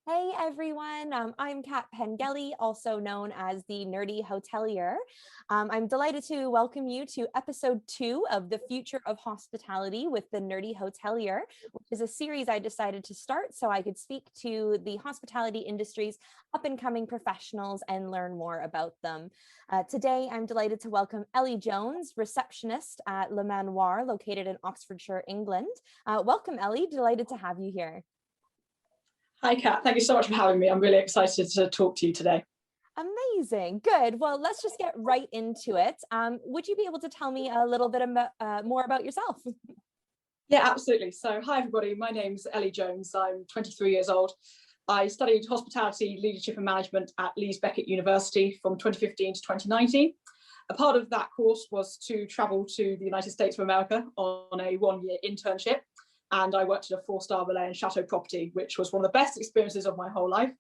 Hey everyone, I'm Kat Pengelly, also known as the Nerdy Hotelier. I'm delighted to welcome you to episode 2 of The Future of Hospitality with the Nerdy Hotelier, which is a series I decided to start so I could speak to the hospitality industry's up-and-coming professionals and learn more about them. Today, I'm delighted to welcome Ellie Jones, receptionist at Le Manoir, located in Oxfordshire, England. Welcome, Ellie. Delighted to have you here. Hi, Kat. Thank you so much for having me. I'm really excited to talk to you today. Amazing. Good. Well, let's just get right into it. Would you be able to tell me a little bit more about yourself? Yeah, absolutely. So, hi, everybody. My name's Ellie Jones. I'm 23 years old. I studied hospitality, leadership and management at Leeds Beckett University from 2015 to 2019. A part of that course was to travel to the United States of America on a one-year internship. And I worked at a 4-star Relais and Chateau property, which was one of the best experiences of my whole life.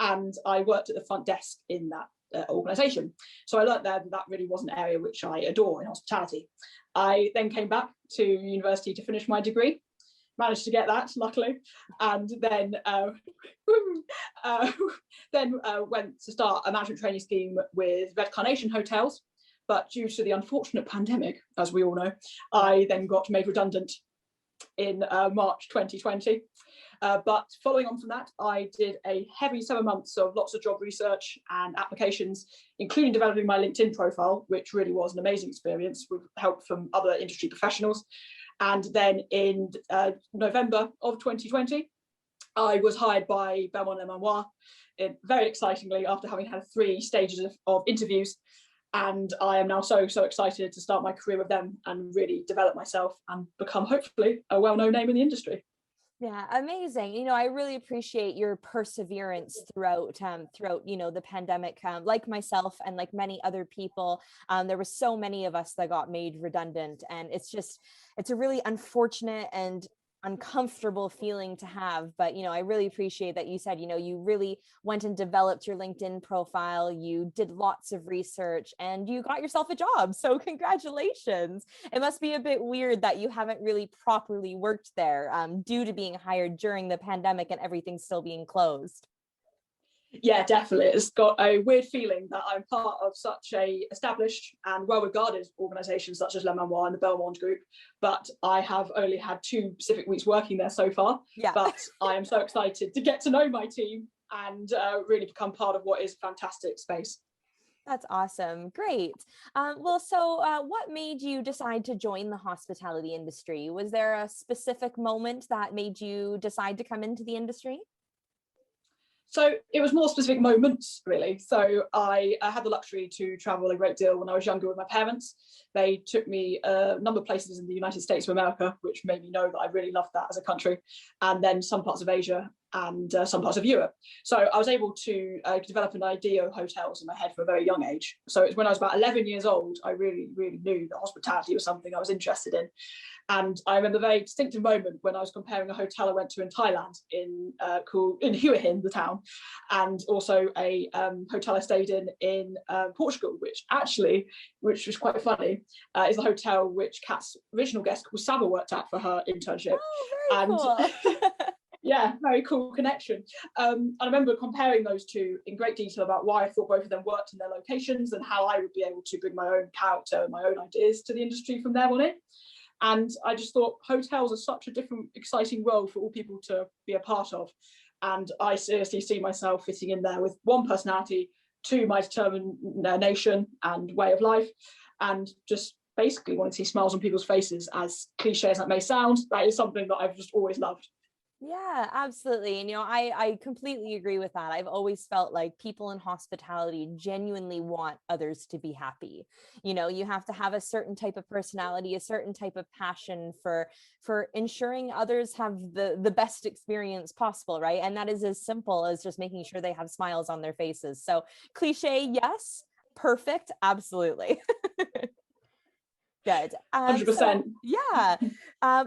And I worked at the front desk in that organisation. So I learned there that really was an area which I adore in hospitality. I then came back to university to finish my degree, managed to get that, luckily, and then went to start a management training scheme with Red Carnation Hotels. But due to the unfortunate pandemic, as we all know, I then got made redundant in March 2020. But following on from that, I did a heavy 7 months of lots of job research and applications, including developing my LinkedIn profile, which really was an amazing experience with help from other industry professionals. And then in November of 2020, I was hired by Belmond and Manoir, very excitingly, after having had 3 stages of interviews. And I am now so excited to start my career with them and really develop myself and become, hopefully, a well-known name in the industry. Yeah, amazing. You know, I really appreciate your perseverance throughout the pandemic. Like myself and like many other people, there were so many of us that got made redundant, and it's a really unfortunate and uncomfortable feeling to have. But I really appreciate that you said you really went and developed your LinkedIn profile, you did lots of research, and you got yourself a job. So congratulations. It must be a bit weird that you haven't really properly worked there due to being hired during the pandemic and everything still being closed. Yeah, definitely. It's got a weird feeling that I'm part of such a established and well-regarded organisations such as Le Manoir and the Belmond Group, but I have only had 2 Pacific weeks working there so far. Yeah. But I am so excited to get to know my team and really become part of what is a fantastic space. That's awesome. Great. What made you decide to join the hospitality industry? Was there a specific moment that made you decide to come into the industry? So it was more specific moments, really. So I had the luxury to travel a great deal when I was younger with my parents. They took me a number of places in the United States of America, which made me know that I really loved that as a country, and then some parts of Asia and some parts of Europe. So I was able to develop an idea of hotels in my head from a very young age. So it was when I was about 11 years old, I really knew that hospitality was something I was interested in. And I remember a very distinctive moment when I was comparing a hotel I went to in Thailand in Hua Hin, the town, and also a hotel I stayed in Portugal, which was quite funny, is the hotel which Kat's original guest called Saba worked at for her internship. Oh, very cool. Yeah, very cool connection. And I remember comparing those 2 in great detail about why I thought both of them worked in their locations and how I would be able to bring my own character and my own ideas to the industry from there on in. And I just thought hotels are such a different, exciting role for all people to be a part of. And I seriously see myself fitting in there with 1, personality, 2, my determination and way of life, and just basically want to see smiles on people's faces. As cliche as that may sound, that is something that I've just always loved. Yeah, absolutely. And, I completely agree with that. I've always felt like people in hospitality genuinely want others to be happy. You have to have a certain type of personality, a certain type of passion for ensuring others have the best experience possible, right? And that is as simple as just making sure they have smiles on their faces. So cliche, yes. Perfect, absolutely. Good. 100%.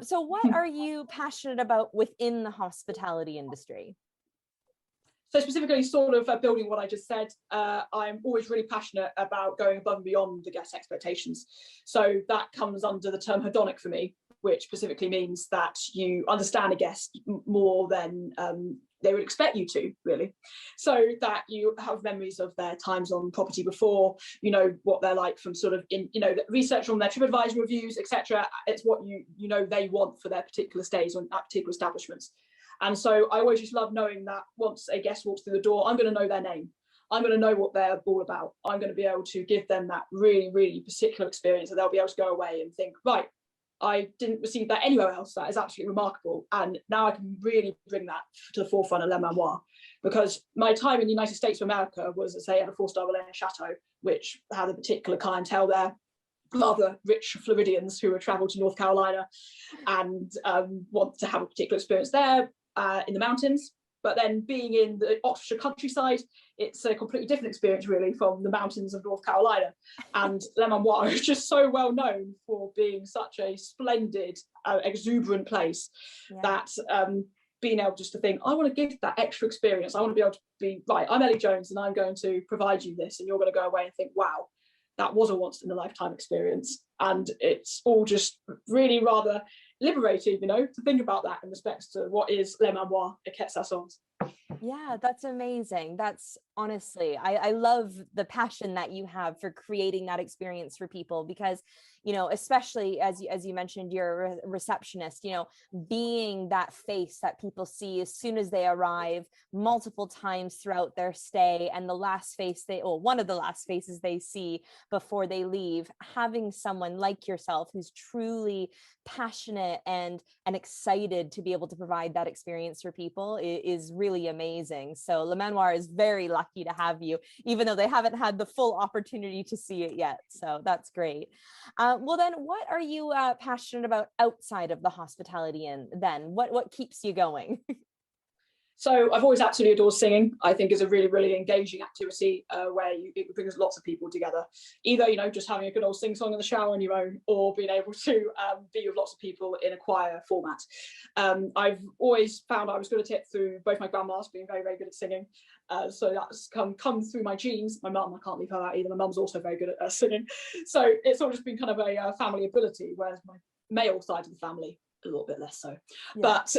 So what are you passionate about within the hospitality industry? So specifically sort of building what I just said, I'm always really passionate about going above and beyond the guest expectations. So that comes under the term hedonic for me, which specifically means that you understand a guest more than they would expect you to, really, so that you have memories of their times on property before, you know what they're like from sort of research on their TripAdvisor reviews, etc. It's what they want for their particular stays on that particular establishments. And so I always just love knowing that once a guest walks through the door, I'm going to know their name. I'm going to know what they're all about. I'm going to be able to give them that really, really particular experience, and they'll be able to go away and think, right, I didn't receive that anywhere else. That is absolutely remarkable. And now I can really bring that to the forefront of Le Manoir, because my time in the United States of America was, as I say, at a 4-star Valais chateau, which had a particular clientele there, rather rich Floridians who have travelled to North Carolina and want to have a particular experience there in the mountains. But then being in the Oxfordshire countryside, it's a completely different experience, really, from the mountains of North Carolina. And Le Manoir is just so well known for being such a splendid, exuberant place that being able just to think, I want to give that extra experience. I want to be able to be, right, I'm Ellie Jones and I'm going to provide you this, and you're going to go away and think, wow, that was a once in a lifetime experience. And it's all just really rather liberating, to think about that in respects to what is Le Manoir et Quat'Saisons. Yeah, that's amazing. That's honestly, I love the passion that you have for creating that experience for people, because, especially as you mentioned, you're a receptionist, being that face that people see as soon as they arrive, multiple times throughout their stay, and one of the last faces they see before they leave, having someone like yourself who's truly passionate and excited to be able to provide that experience for people is really amazing. So Le Manoir is very lucky to have you, even though they haven't had the full opportunity to see it yet. So that's great. Well, then, what are you passionate about outside of the hospitality? And then what keeps you going? So I've always absolutely adored singing. I think is a really, really engaging activity where it brings lots of people together. Either, just having a good old sing song in the shower on your own, or being able to be with lots of people in a choir format. I've always found I was good at it through both my grandmas being very, very good at singing. So that's come through my genes. My mum, I can't leave her out either. My mum's also very good at singing. So it's all just been kind of a family ability, whereas my male side of the family, a little bit less so. Yeah. But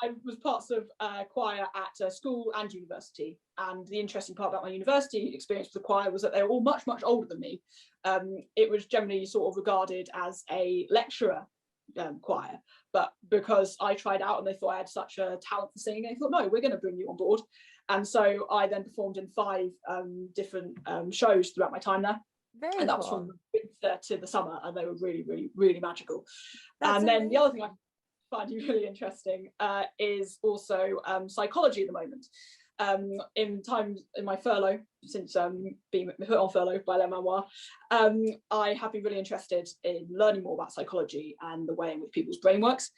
I was parts of choir at school and university, and the interesting part about my university experience with the choir was that they were all much, much older than me. It was generally sort of regarded as a lecturer choir, but because I tried out and they thought I had such a talent for singing, they thought, no, we're going to bring you on board. And so I then performed in 5 different shows throughout my time there. And that was from the winter to the summer, and they were really, really, really magical. That's and then amazing. The other thing I find you really interesting is also psychology at the moment. In my furlough, since being put on furlough by Le Manoir, I have been really interested in learning more about psychology and the way in which people's brain works.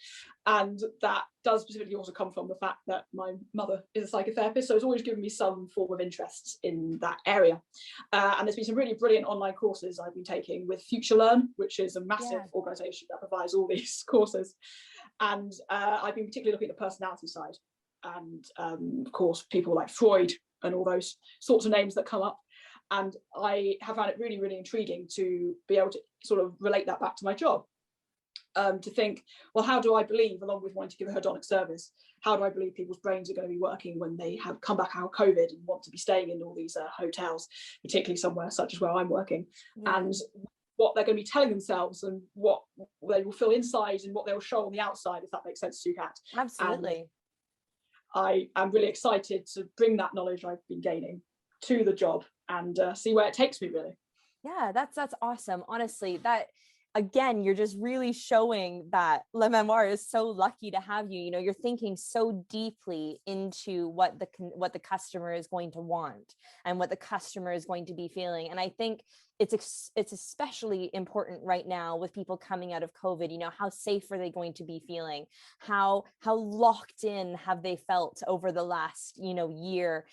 And that does specifically also come from the fact that my mother is a psychotherapist, so it's always given me some form of interest in that area. And there's been some really brilliant online courses I've been taking with Future Learn, which is a massive organisation that provides all these courses. And I've been particularly looking at the personality side. And of course, people like Freud and all those sorts of names that come up. And I have found it really, really intriguing to be able to sort of relate that back to my job. To think, well, how do I believe, along with wanting to give a hedonic service, how do I believe people's brains are going to be working when they have come back out of COVID and want to be staying in all these hotels, particularly somewhere such as where I'm working, and what they're going to be telling themselves and what they will feel inside and what they will show on the outside, if that makes sense to you, Kat. Absolutely. And I am really excited to bring that knowledge I've been gaining to the job and see where it takes me, really. Yeah, that's awesome. Honestly, that, again, you're just really showing that Le Manoir is so lucky to have you. You're thinking so deeply into what the customer is going to want and what the customer is going to be feeling. And I think it's especially important right now with people coming out of COVID. How safe are they going to be feeling? How locked in have they felt over the last year?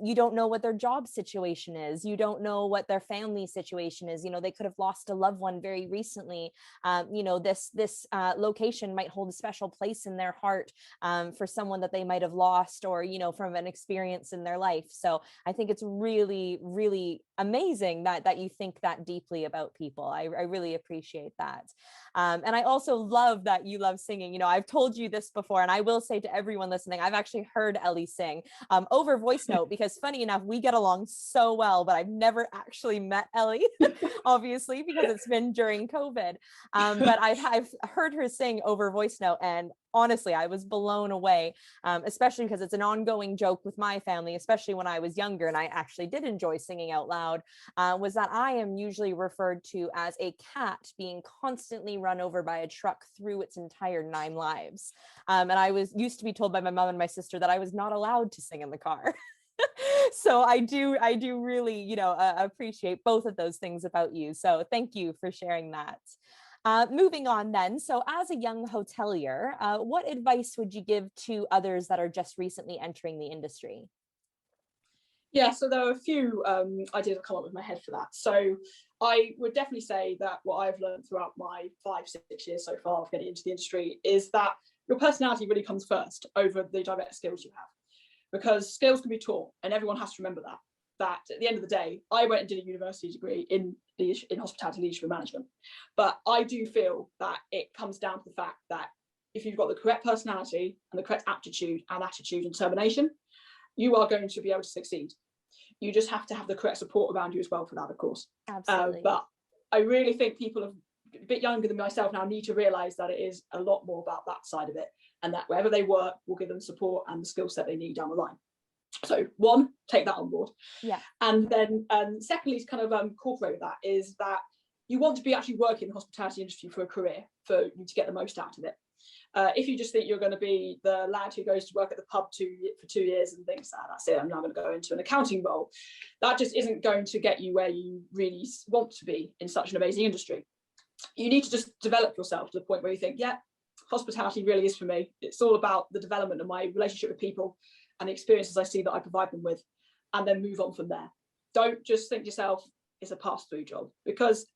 You don't know what their job situation is. You don't know what their family situation is. They could have lost a loved one very recently. This location might hold a special place in their heart for someone that they might have lost, or from an experience in their life. So I think it's really, really amazing that you think that deeply about people. I really appreciate that. And I also love that you love singing. You know, I've told you this before, and I will say to everyone listening, I've actually heard Ellie sing over voice note, because funny enough, we get along so well, but I've never actually met Ellie, obviously, because it's been during COVID. But I've heard her sing over voice note, and honestly, I was blown away, especially because it's an ongoing joke with my family, especially when I was younger, and I actually did enjoy singing out loud, was that I am usually referred to as a cat being constantly run over by a truck through its entire 9 lives. And I used to be told by my mom and my sister that I was not allowed to sing in the car. So I do really, you know, appreciate both of those things about you. So thank you for sharing that. Moving on then. So as a young hotelier, what advice would you give to others that are just recently entering the industry? Yeah, so there are a few ideas that come up with my head for that. So I would definitely say that what I've learned throughout my 5-6 years so far of getting into the industry is that your personality really comes first over the direct skills you have, because skills can be taught, and everyone has to remember that at the end of the day, I went and did a university degree in hospitality leadership management, but I do feel that it comes down to the fact that if you've got the correct personality and the correct aptitude and attitude and determination, you are going to be able to succeed. You just have to have the correct support around you as well for that, of course. Absolutely. But I really think people a bit younger than myself now need to realise that it is a lot more about that side of it, and that wherever they work will give them support and the skill set they need down the line. So one, take that on board. Yeah. And then secondly, to kind of incorporate with that is that you want to be actually working in the hospitality industry for a career, for you to get the most out of it. If you just think you're going to be the lad who goes to work at the pub for 2 years and thinks, that's it, I'm now going to go into an accounting role, that just isn't going to get you where you really want to be in such an amazing industry. You need to just develop yourself to the point where you think, yeah, hospitality really is for me. It's all about the development of my relationship with people and the experiences I see that I provide them with, and then move on from there. Don't just think to yourself, it's a pass-through job, because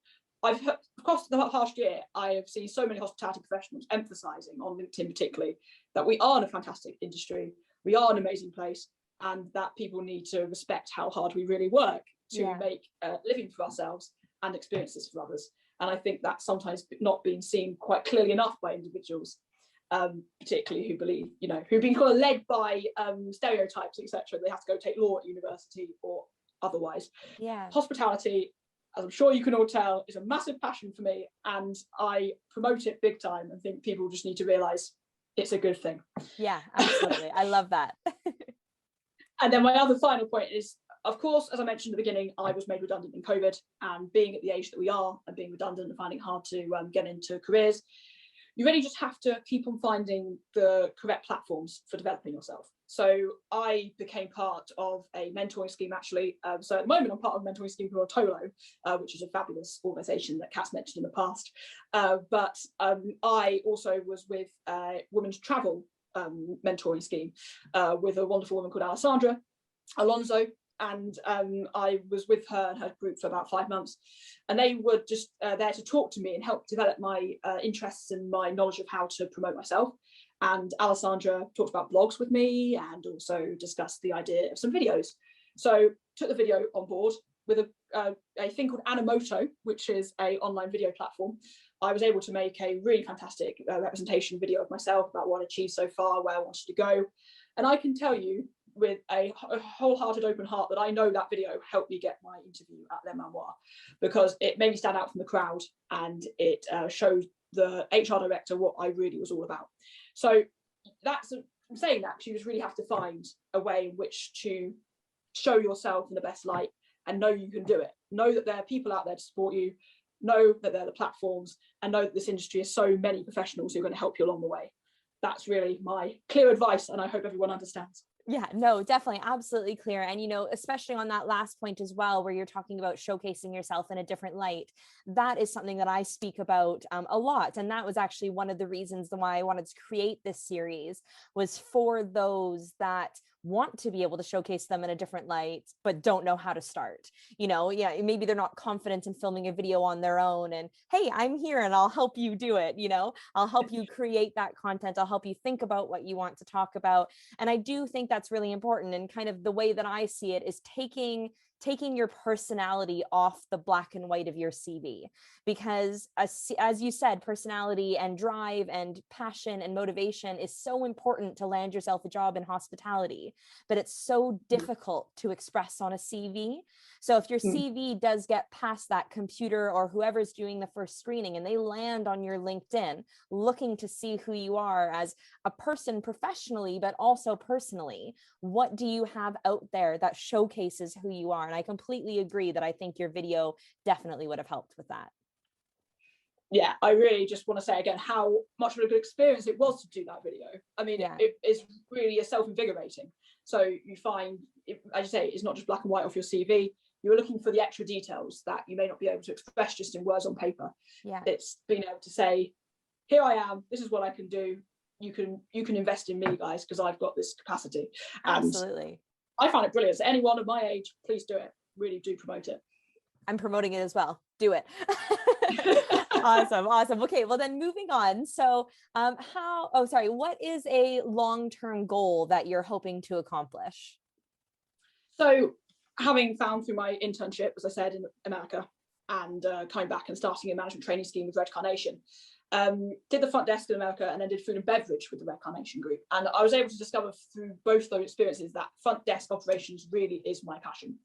across the past year, I have seen so many hospitality professionals emphasising on LinkedIn particularly that we are in a fantastic industry, we are an amazing place, and that people need to respect how hard we really work to make a living for ourselves and experiences for others. And I think that's sometimes not being seen quite clearly enough by individuals, particularly who believe, you know, who've been kind of led by stereotypes, etc. They have to go take law at university or otherwise. Yeah. Hospitality, as I'm sure you can all tell, is a massive passion for me, and I promote it big time and think people just need to realise it's a good thing. Yeah, absolutely. I love that. And then my other final point is, of course, as I mentioned at the beginning, I was made redundant in COVID, and being at the age that we are and being redundant and finding it hard to get into careers, you really just have to keep on finding the correct platforms for developing yourself. So I became part of a mentoring scheme, actually. So at the moment, I'm part of a mentoring scheme called Tolo, which is a fabulous organisation that Kat's mentioned in the past. But I also was with a women's travel mentoring scheme with a wonderful woman called Alessandra Alonso. And I was with her and her group for about 5 months, and they were just there to talk to me and help develop my interests and my knowledge of how to promote myself. And Alessandra talked about blogs with me and also discussed the idea of some videos. So took the video on board with a thing called Animoto, which is an online video platform. I was able to make a really fantastic representation video of myself about what I achieved so far, where I wanted to go. And I can tell you with a wholehearted open heart that I know that video helped me get my interview at their Manoir, because it made me stand out from the crowd, and it showed the HR director what I really was all about. So I'm saying that because you just really have to find a way in which to show yourself in the best light and know you can do it. Know that there are people out there to support you, know that there are the platforms, and know that this industry has so many professionals who are going to help you along the way. That's really my clear advice, and I hope everyone understands. Yeah, no, definitely. Absolutely clear. And, you know, especially on that last point as well, where you're talking about showcasing yourself in a different light, that is something that I speak about a lot. And that was actually one of the reasons why I wanted to create this series, was for those that want to be able to showcase them in a different light, but don't know how to start. You know, yeah, maybe they're not confident in filming a video on their own, and hey, I'm here and I'll help you do it. You know, I'll help you create that content. I'll help you think about what you want to talk about. And I do think that's really important. And kind of the way that I see it is taking taking your personality off the black and white of your CV, because as you said, personality and drive and passion and motivation is so important to land yourself a job in hospitality, but it's so difficult to express on a CV. So if your CV does get past that computer or whoever's doing the first screening and they land on your LinkedIn looking to see who you are as a person professionally, but also personally, what do you have out there that showcases who you are? And I completely agree that I think your video definitely would have helped with that. Yeah, I really just want to say again how much of a good experience it was to do that video. I mean, it is really self-invigorating. So you find, as you say, it's not just black and white off your CV. You're looking for the extra details that you may not be able to express just in words on paper. Yeah, it's being able to say, here I am, this is what I can do. You can invest in me, guys, because I've got this capacity. absolutely. And I find it brilliant. So anyone of my age, please do it. Really do promote it. I'm promoting it as well. Do it. Awesome. Okay, well then moving on. So what is a long-term goal that you're hoping to accomplish? So having found through my internship, as I said, in America, and coming back and starting a management training scheme with Red Carnation, did the front desk in America and then did food and beverage with the Red Carnation group. And I was able to discover through both those experiences that front desk operations really is my passion.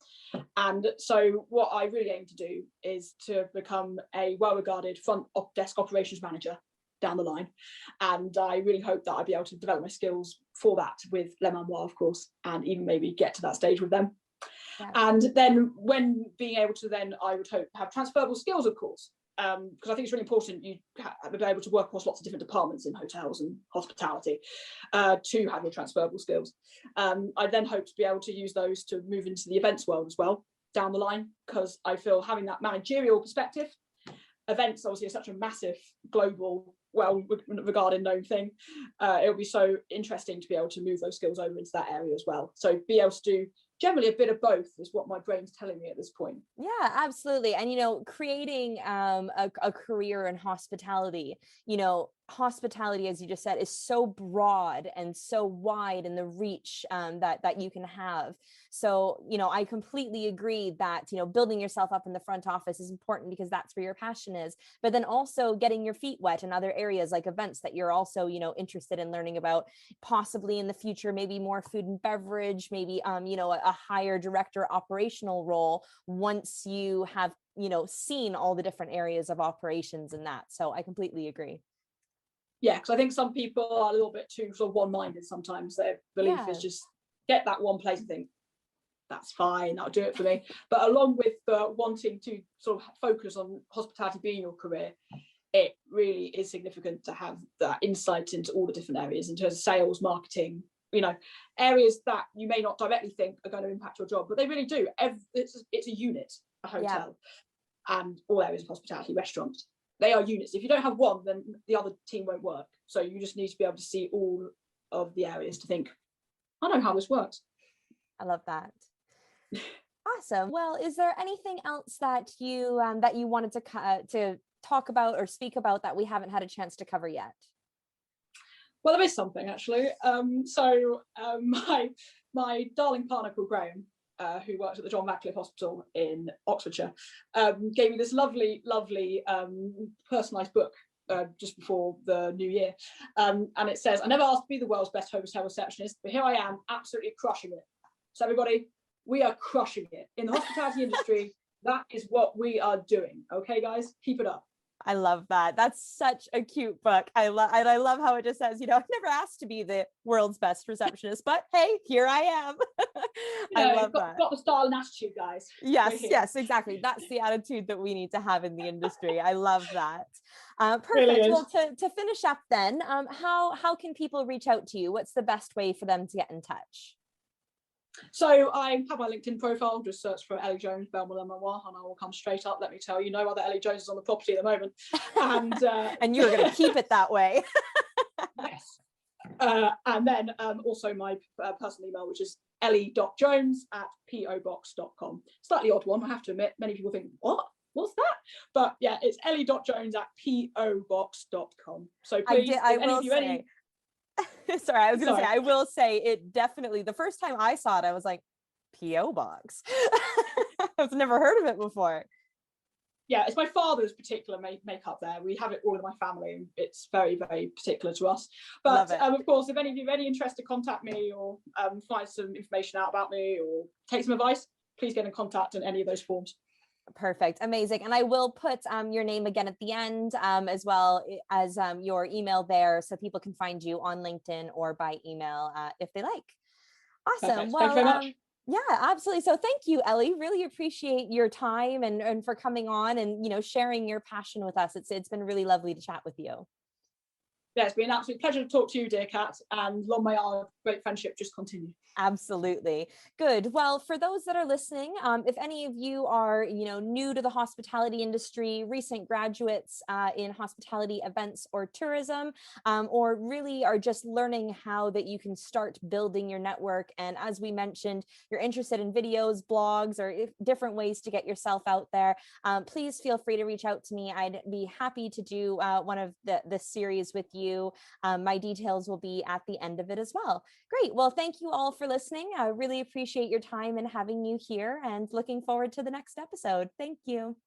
And so what I really aim to do is to become a well-regarded front desk operations manager down the line. And I really hope that I'll be able to develop my skills for that with Manoir, of course, and even maybe get to that stage with them. Yeah. And then when being able to then, I would hope, have transferable skills, of course, because I think it's really important you be able to work across lots of different departments in hotels and hospitality to have your transferable skills. I then hope to be able to use those to move into the events world as well down the line, because I feel having that managerial perspective, events obviously are such a massive global, well-regarded known thing. It would be so interesting to be able to move those skills over into that area as well. So be able to do generally a bit of both is what my brain's telling me at this point. Yeah, absolutely. And, creating a career in hospitality, hospitality, as you just said, is so broad and so wide in the reach that you can have. So, I completely agree that, building yourself up in the front office is important because that's where your passion is, but then also getting your feet wet in other areas like events that you're also, interested in learning about, possibly in the future, maybe more food and beverage, maybe, a higher director operational role once you have, seen all the different areas of operations in that. So I completely agree. Yeah, because I think some people are a little bit too sort of one-minded sometimes. Their belief is just get that one place and think, that's fine, that'll do it for me. But along with wanting to sort of focus on hospitality being your career, it really is significant to have that insight into all the different areas in terms of sales, marketing, areas that you may not directly think are going to impact your job, but they really do. It's a unit, a hotel, and all areas of hospitality, restaurants. They are units. If you don't have one, then the other team won't work. So you just need to be able to see all of the areas to think, I know how this works. I love that. Awesome. Well, is there anything else that you wanted to talk about or speak about that we haven't had a chance to cover yet? Well, there is something actually. My darling partner called Graham, who works at the John Radcliffe Hospital in Oxfordshire, gave me this lovely personalised book just before the new year. And it says, I never asked to be the world's best hotel receptionist, but here I am, absolutely crushing it. So everybody, we are crushing it. In the hospitality industry, that is what we are doing. Okay, guys, keep it up. I love that. That's such a cute book. I love how it just says, I've never asked to be the world's best receptionist, but hey, here I am. I love that. Got the style and attitude, guys. Yes, exactly. That's the attitude that we need to have in the industry. I love that. Perfect. Really well, to finish up then, how can people reach out to you? What's the best way for them to get in touch? So I have my LinkedIn profile, just search for Ellie Jones, Belmond and Manoir, and I will come straight up. Let me tell you, no other Ellie Jones is on the property at the moment. And you're going to keep it that way. Yes. And then also my personal email, which is ellie.jones@pobox.com. Slightly odd one, I have to admit. Many people think, what's that? But yeah, it's ellie.jones@pobox.com. So please, I will say it definitely, the first time I saw it, I was like, P.O. Box. I've never heard of it before. Yeah, it's my father's particular makeup there. We have it all in my family, and it's very, very particular to us. But of course, if any of you have any interest to contact me or find some information out about me or take some advice, please get in contact in any of those forms. Perfect. Amazing. And I will put your name again at the end, as well as your email there, so people can find you on LinkedIn or by email if they like. Awesome. Perfect. Well, thank you very much. Yeah, absolutely. So thank you, Ellie. Really appreciate your time and for coming on and, you know, sharing your passion with us. It's been really lovely to chat with you. Yeah, it's been an absolute pleasure to talk to you, dear Kat, and long may our great friendship just continue. Absolutely. Good. Well, for those that are listening, if any of you are, you know, new to the hospitality industry, recent graduates in hospitality events or tourism, or really are just learning how that you can start building your network. And as we mentioned, you're interested in videos, blogs, or different ways to get yourself out there, please feel free to reach out to me. I'd be happy to do one of the series with you. My details will be at the end of it as well. Great. Well, thank you all for listening. I really appreciate your time and having you here, and looking forward to the next episode. Thank you.